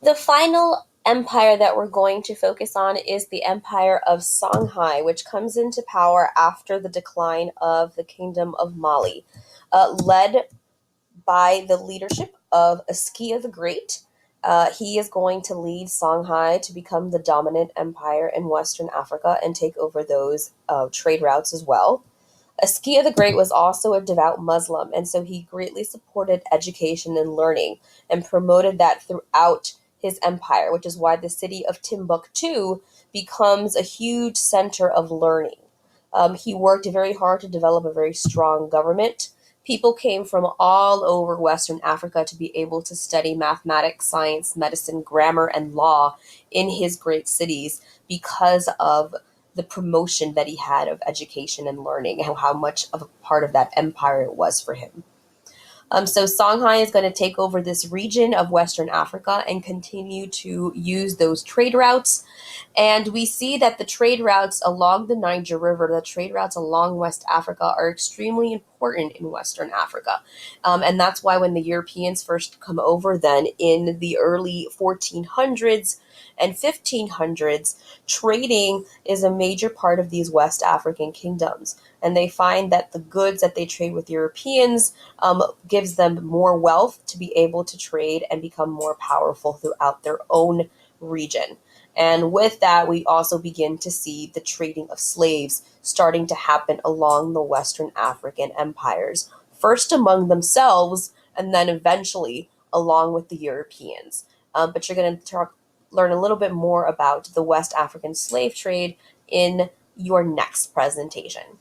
The final empire that we're going to focus on is the Empire of Songhai, which comes into power after the decline of the Kingdom of Mali, led by the leadership of Askia the Great. He is going to lead Songhai to become the dominant empire in Western Africa and take over those trade routes as well. Askia the Great was also a devout Muslim, and so he greatly supported education and learning and promoted that throughout his empire, which is why the city of Timbuktu becomes a huge center of learning. He worked very hard to develop a very strong government. People came from all over Western Africa to be able to study mathematics, science, medicine, grammar, and law in his great cities because of the promotion that he had of education and learning and how much of a part of that empire it was for him. So Songhai is going to take over this region of Western Africa and continue to use those trade routes. And we see that the trade routes along the Niger River, the trade routes along West Africa, are extremely important in Western Africa. And that's why when the Europeans first come over, then in the early 1400s and 1500s, trading is a major part of these West African kingdoms. And they find that the goods that they trade with Europeans gives them more wealth to be able to trade and become more powerful throughout their own region. And with that, we also begin to see the trading of slaves starting to happen along the Western African empires, first among themselves, and then eventually along with the Europeans. But you're going to learn a little bit more about the West African slave trade in your next presentation.